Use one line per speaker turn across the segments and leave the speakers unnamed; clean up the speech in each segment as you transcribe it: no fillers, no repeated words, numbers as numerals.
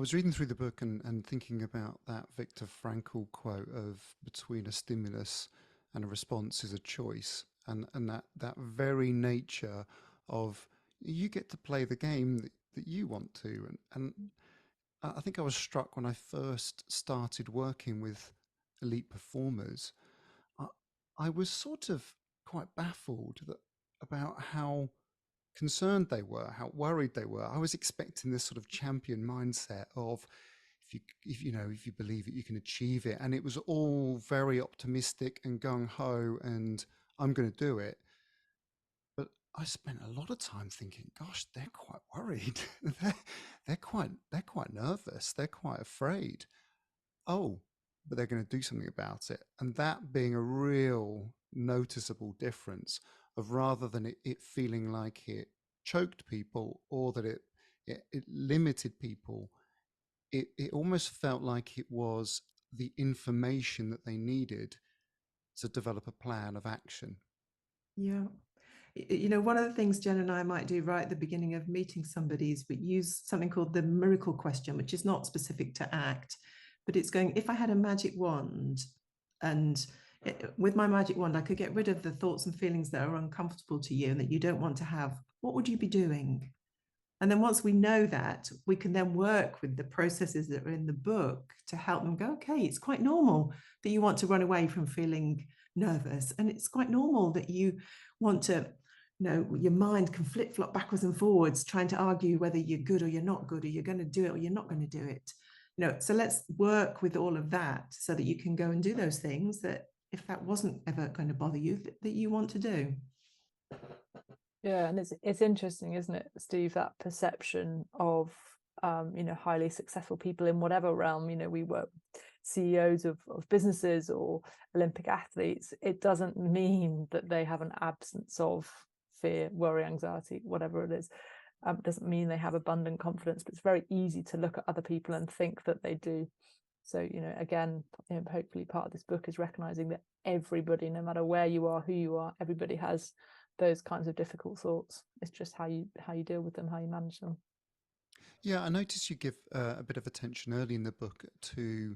was reading through the book and thinking about that Viktor Frankl quote of between a stimulus and a response is a choice, and that very nature of you get to play the game that you want to. And I think I was struck when I first started working with elite performers. I, I was sort of quite baffled about how concerned they were, how worried they were. I was expecting this sort of champion mindset of if you believe it, you can achieve it, and it was all very optimistic and gung ho, and I'm going to do it. But I spent a lot of time thinking, gosh, they're quite worried. they're quite nervous. They're quite afraid. Oh, but they're going to do something about it, and that being a real noticeable difference of rather than it feeling like it choked people or that it limited people, it almost felt like it was the information that they needed to develop a plan of action.
Yeah. You know, one of the things Jen and I might do right at the beginning of meeting somebody is we use something called the miracle question, which is not specific to ACT, but it's going, if I had a magic wand and with my magic wand, I could get rid of the thoughts and feelings that are uncomfortable to you and that you don't want to have, what would you be doing? And then once we know that, we can then work with the processes that are in the book to help them go, okay, it's quite normal that you want to run away from feeling nervous. And it's quite normal that you want to, your mind can flip flop backwards and forwards, trying to argue whether you're good or you're not good, or you're going to do it or you're not going to do it. So let's work with all of that so that you can go and do those things that if that wasn't ever going to bother you, that you want to do.
Yeah, and it's interesting, isn't it, Steve, that perception of highly successful people in whatever realm. We work with CEOs of businesses or Olympic athletes. It doesn't mean that they have an absence of fear, worry, anxiety, whatever it is. It doesn't mean they have abundant confidence, but it's very easy to look at other people and think that they do. So, again, hopefully part of this book is recognizing that everybody, no matter where you are, who you are, everybody has those kinds of difficult thoughts. It's just how you deal with them, how you manage them.
Yeah, I noticed you give a bit of attention early in the book to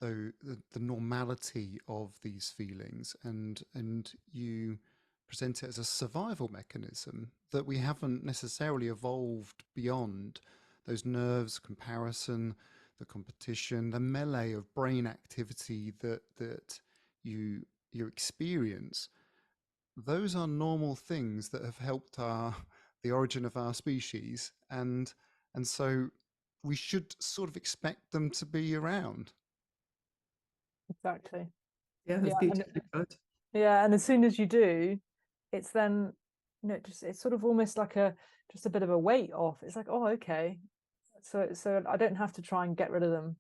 the normality of these feelings, and you present it as a survival mechanism that we haven't necessarily evolved beyond those nerves, comparison, the competition, the melee of brain activity that you experience. Those are normal things that have helped the origin of our species, and so we should sort of expect them to be around.
Exactly.
Yeah, that's beautifully put.
Yeah, and as soon as you do, it's then it's sort of almost like just a bit of a weight off. It's like, oh, okay, so I don't have to try and get rid of them.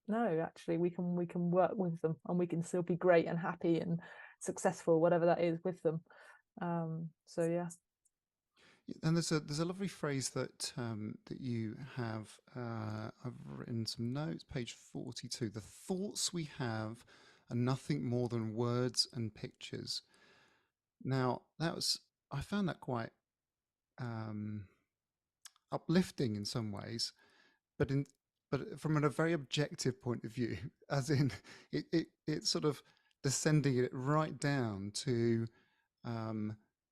No, actually, we can work with them, and we can still be great and happy and successful, whatever that is, with them. So yeah.
And there's a lovely phrase that you have. I've written some notes, page 42. The thoughts we have are nothing more than words and pictures. Now, I found that quite uplifting in some ways, but from a very objective point of view, as in it's sort of descending it right down to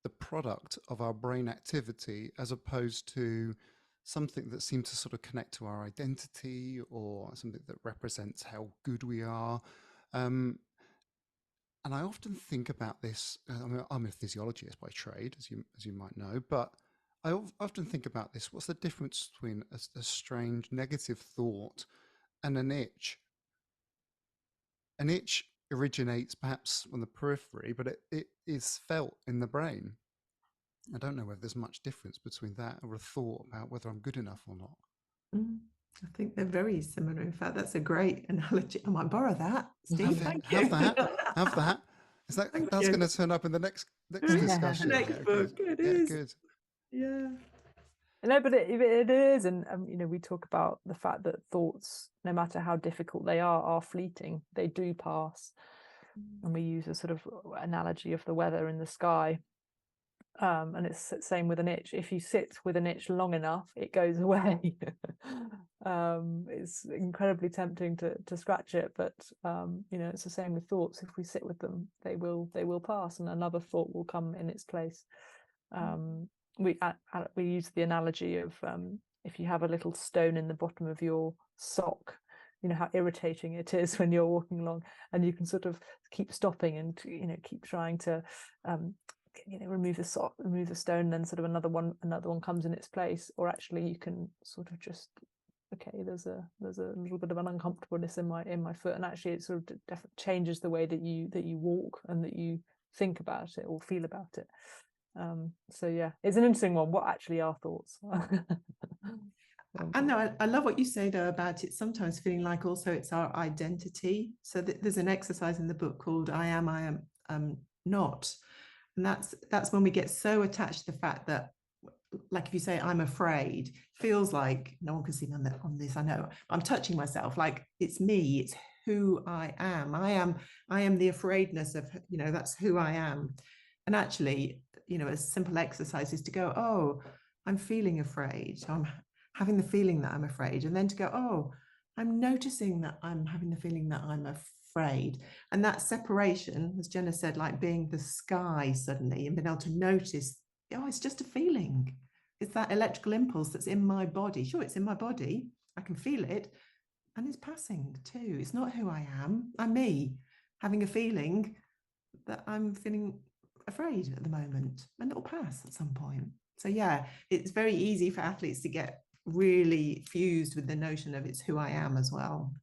the product of our brain activity, as opposed to something that seems to sort of connect to our identity or something that represents how good we are. And I often think about this. I mean, I'm a physiologist by trade, as you might know, but I often think about this. What's the difference between a strange negative thought and an itch? An itch originates perhaps on the periphery, but it is felt in the brain. I don't know whether there's much difference between that or a thought about whether I'm good enough or not.
I think they're very similar. In fact, that's a great analogy. I might borrow that, Steve.
Have that. Is that's going to turn up in the next discussion?
Next book. Good. It is.
Good.
Yeah.
No, but it is, and we talk about the fact that thoughts, no matter how difficult they are fleeting. They do pass, and we use a sort of analogy of the weather in the sky. And it's the same with an itch. If you sit with an itch long enough, it goes away. It's incredibly tempting to scratch it, but you know, it's the same with thoughts. If we sit with them, they will pass, and another thought will come in its place. We use the analogy of if you have a little stone in the bottom of your sock, you know how irritating it is when you're walking along, and you can sort of keep stopping and, you know, keep trying to you know, remove the stone, and then sort of another one comes in its place. Or actually you can sort of just, okay, there's a little bit of an uncomfortableness in my foot, and actually it sort of definitely changes the way that you walk and that you think about it or feel about it. So yeah, it's an interesting one. What actually are thoughts?
I know, I love what you say though about it sometimes feeling like also it's our identity. So there's an exercise in the book called I am not. And that's when we get so attached to the fact that, like if you say I'm afraid, feels like no one can see me on this, I know I'm touching myself, like it's me, it's who I am. I am the afraidness of, you know, that's who I am. And actually, you know, a simple exercise is to go, oh, I'm feeling afraid, so I'm having the feeling that I'm afraid, and then to go, oh, I'm noticing that I'm having the feeling that I'm afraid. And that separation, as Jenna said, like being the sky suddenly and being able to notice, oh, it's just a feeling. It's that electrical impulse that's in my body. Sure, it's in my body, I can feel it, and it's passing too. It's not who I am. I'm me having a feeling that I'm feeling afraid at the moment, and it'll pass at some point. So yeah, it's very easy for athletes to get really fused with the notion of it's who I am as well.